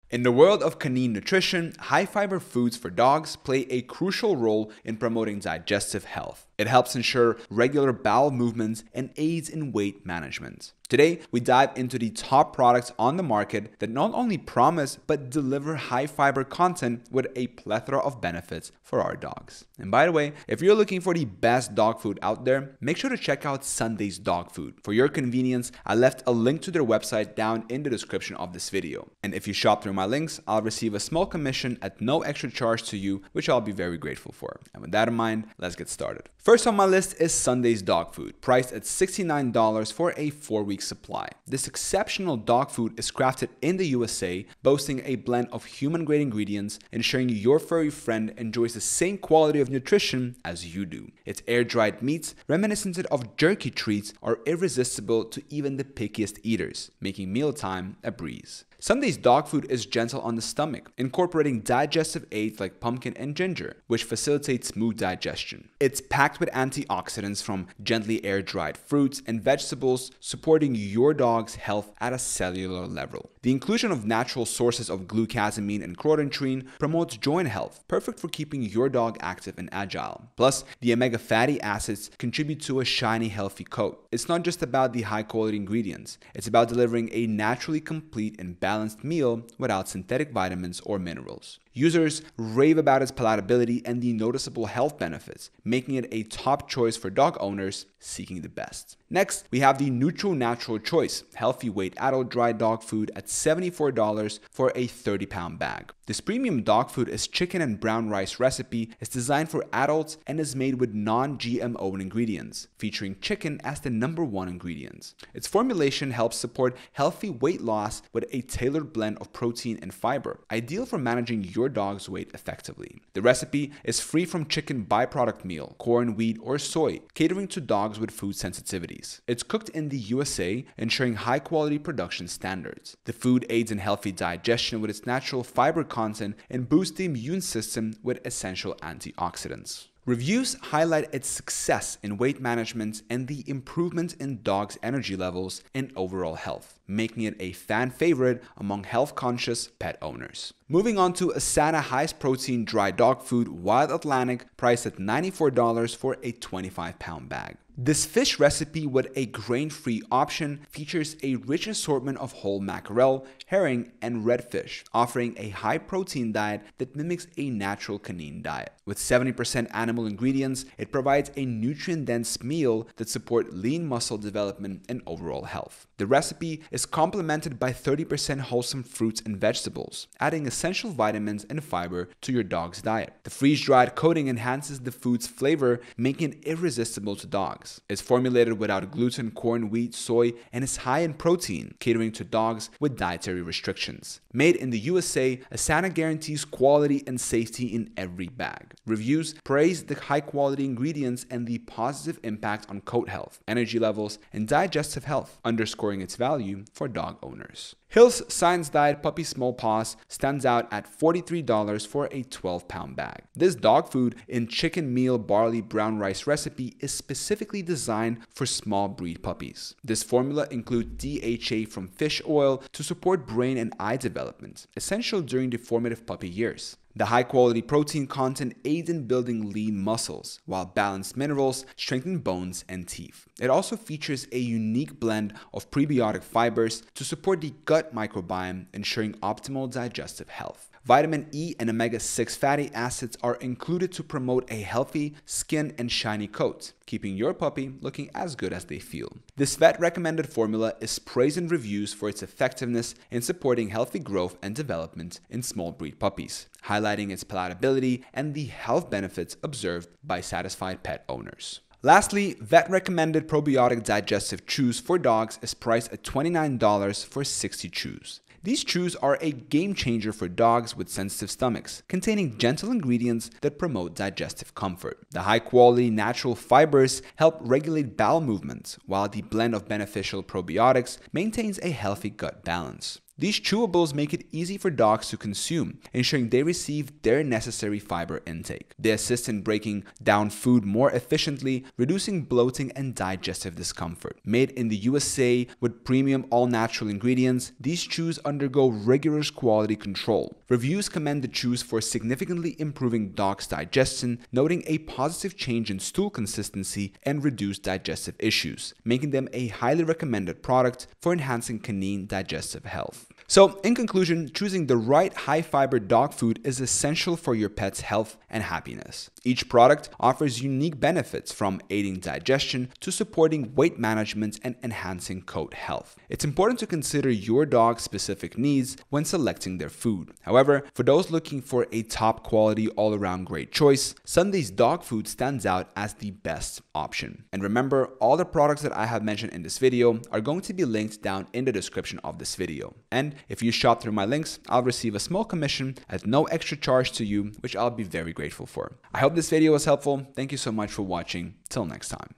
In the world of canine nutrition, high-fiber foods for dogs play a crucial role in promoting digestive health. It helps ensure regular bowel movements and aids in weight management. Today, we dive into the top products on the market that not only promise but deliver high-fiber content with a plethora of benefits for our dogs. And by the way, if you're looking for the best dog food out there, make sure to check out Sunday's Dog Food. For your convenience, I left a link to their website down in the description of this video. And if you shop through my links, I'll receive a small commission at no extra charge to you, which I'll be very grateful for. And with that in mind, let's get started. First on my list is Sunday's Dog Food, priced at $69 for a 4-week supply. This exceptional dog food is crafted in the USA, boasting a blend of human-grade ingredients, ensuring your furry friend enjoys the same quality of nutrition as you do. Its air-dried meats, reminiscent of jerky treats, are irresistible to even the pickiest eaters, making mealtime a breeze. Sunday's dog food is gentle on the stomach, incorporating digestive aids like pumpkin and ginger, which facilitate smooth digestion. It's packed with antioxidants from gently air-dried fruits and vegetables, supporting your dog's health at a cellular level. The inclusion of natural sources of glucosamine and chlorantine promotes joint health, perfect for keeping your dog active and agile. Plus, the omega fatty acids contribute to a shiny, healthy coat. It's not just about the high-quality ingredients, it's about delivering a naturally complete and balanced meal without synthetic vitamins or minerals. Users rave about its palatability and the noticeable health benefits, making it a top choice for dog owners seeking the best. Next, we have the NUTRO Natural Choice Healthy Weight Adult Dry Dog Food at $74 for a 30-pound bag. This premium dog food is chicken and brown rice recipe is designed for adults and is made with non-GMO ingredients, featuring chicken as the #1 ingredient. Its formulation helps support healthy weight loss with a tailored blend of protein and fiber, ideal for managing your dog's weight effectively. The recipe is free from chicken byproduct meal, corn, wheat, or soy, catering to dogs with food sensitivities. It's cooked in the USA, ensuring high-quality production standards. The food aids in healthy digestion with its natural fiber content and boosts the immune system with essential antioxidants. Reviews highlight its success in weight management and the improvement in dogs' energy levels and overall health, making it a fan favorite among health-conscious pet owners. Moving on to ACANA highest protein dry dog food Wild Atlantic, priced at $94 for a 25-pound bag. This fish recipe with a grain-free option features a rich assortment of whole mackerel, herring, and redfish, offering a high-protein diet that mimics a natural canine diet. With 70% animal ingredients, it provides a nutrient-dense meal that supports lean muscle development and overall health. The recipe is complemented by 30% wholesome fruits and vegetables, adding essential vitamins and fiber to your dog's diet. The freeze-dried coating enhances the food's flavor, making it irresistible to dogs. It's formulated without gluten, corn, wheat, soy, and is high in protein, catering to dogs with dietary restrictions. Made in the USA, ACANA guarantees quality and safety in every bag. Reviews praise the high-quality ingredients and the positive impact on coat health, energy levels, and digestive health, underscoring its value for dog owners. Hill's Science Diet Puppy Small Paws stands out at $43 for a 12-pound bag. This dog food in chicken meal barley brown rice recipe is specifically designed for small breed puppies. This formula includes DHA from fish oil to support brain and eye development, essential during the formative puppy years. The high-quality protein content aids in building lean muscles, while balanced minerals strengthen bones and teeth. It also features a unique blend of probiotic fibers to support the gut microbiome, ensuring optimal digestive health. Vitamin E and omega-6 fatty acids are included to promote a healthy skin and shiny coat, keeping your puppy looking as good as they feel. This vet-recommended formula is praised in reviews for its effectiveness in supporting healthy growth and development in small breed puppies, highlighting its palatability and the health benefits observed by satisfied pet owners. Lastly, vet-recommended probiotic digestive chews for dogs is priced at $29 for 60 chews. These chews are a game changer for dogs with sensitive stomachs, containing gentle ingredients that promote digestive comfort. The high-quality natural fibers help regulate bowel movements, while the blend of beneficial probiotics maintains a healthy gut balance. These chewables make it easy for dogs to consume, ensuring they receive their necessary fiber intake. They assist in breaking down food more efficiently, reducing bloating and digestive discomfort. Made in the USA with premium all-natural ingredients, these chews undergo rigorous quality control. Reviews commend the chews for significantly improving dogs' digestion, noting a positive change in stool consistency and reduced digestive issues, making them a highly recommended product for enhancing canine digestive health. So, in conclusion, choosing the right high-fiber dog food is essential for your pet's health and happiness. Each product offers unique benefits, from aiding digestion to supporting weight management and enhancing coat health. It's important to consider your dog's specific needs when selecting their food. However, for those looking for a top-quality, all-around great choice, Sunday's dog food stands out as the best option. And remember, all the products that I have mentioned in this video are going to be linked down in the description of this video. And if you shop through my links, I'll receive a small commission at no extra charge to you, which I'll be very grateful for. I hope this video was helpful. Thank you so much for watching. Till next time.